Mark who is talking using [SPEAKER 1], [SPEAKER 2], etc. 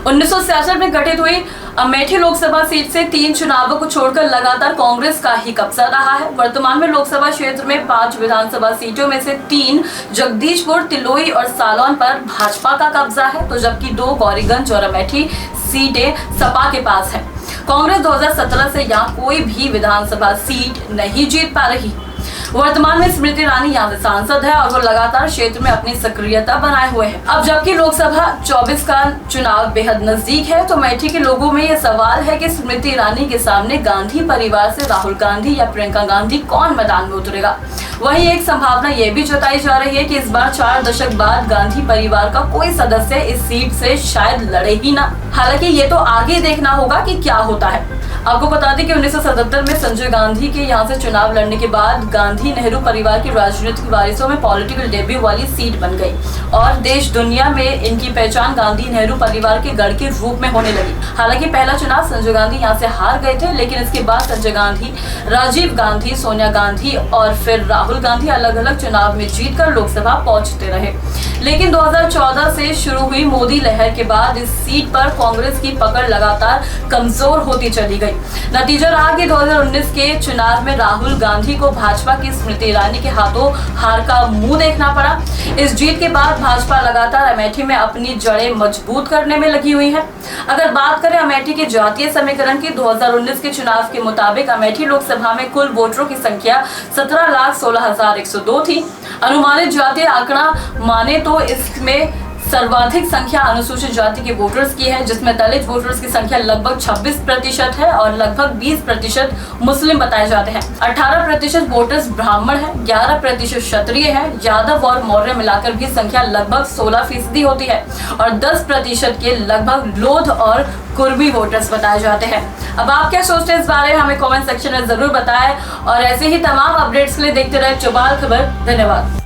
[SPEAKER 1] 1966 में गठित हुई अमेठी लोकसभा सीट से 3 चुनावों को छोड़कर लगातार कांग्रेस का ही कब्जा रहा है। वर्तमान में लोकसभा क्षेत्र में 5 विधानसभा सीटों में से 3 जगदीशपुर, तिलोई और सालौन पर भाजपा का कब्जा है, तो जबकि 2 गौरीगंज और अमेठी सीटें सपा के पास है। कांग्रेस 2017 से यहाँ कोई भी विधानसभा सीट नहीं जीत पा रही। वर्तमान में स्मृति ईरानी यहाँ से सांसद है और वो लगातार क्षेत्र में अपनी सक्रियता बनाए हुए हैं। अब जबकि लोकसभा 24 का चुनाव बेहद नजदीक है, तो अमेठी के लोगों में ये सवाल है कि स्मृति ईरानी के सामने गांधी परिवार से राहुल गांधी या प्रियंका गांधी कौन मैदान में उतरेगा। वहीं एक संभावना ये भी जताई जा रही है कि इस बार 4 दशक बाद गांधी परिवार का कोई सदस्य इस सीट से शायद लड़े ही ना। हालांकि ये तो आगे देखना होगा कि क्या होता है। आपको बता दें कि 1977 में संजय गांधी के यहाँ से चुनाव लड़ने के बाद गांधी नेहरू परिवार की राजनीतिक वारिसों में पॉलिटिकल डेब्यू वाली सीट बन गई और देश दुनिया में इनकी पहचान गांधी नेहरू परिवार के गढ़ के रूप में होने लगी। हालांकि पहला चुनाव संजय गांधी यहाँ से हार गए थे, लेकिन इसके बाद संजय गांधी, राजीव गांधी, सोनिया गांधी और फिर राहुल गांधी अलग अलग चुनाव में जीतकर लोकसभा पहुंचते रहे। लेकिन 2014 से शुरू हुई मोदी लहर के बाद इस सीट पर कांग्रेस की पकड़ लगातार कमजोर होती चली गई। नतीजा रहा कि 2019 के चुनाव में राहुल गांधी को भाजपा की स्मृति ईरानी के हाथों हार का मुंह देखना पड़ा। इस जीत के बाद भाजपा लगातार अमेठी में अपनी जड़ें मजबूत करने में लगी हुई है। अगर बात करें अमेठी के जातीय समीकरण की, 2019 के चुनाव के मुताबिक अमेठी लोकसभा में कुल वोटरों की संख्या 17,16,102 थी। अनुमानित जातीय आंकड़ा माने तो इसमें सर्वाधिक संख्या अनुसूचित जाति के वोटर्स की है, जिसमें दलित वोटर्स की संख्या लगभग 26% है और लगभग 20% मुस्लिम बताए जाते हैं। 18% वोटर्स ब्राह्मण है, 11% क्षत्रिय है, यादव और मौर्य मिलाकर भी संख्या लगभग 16% होती है और 10% के लगभग लोध और कुर्मी वोटर्स बताए जाते हैं। अब आप क्या सोचते हैं इस बारे में, हमें कमेंट सेक्शन में जरूर बताएं और ऐसे ही तमाम अपडेट्स के लिए देखते रहे चौबाल खबर। धन्यवाद।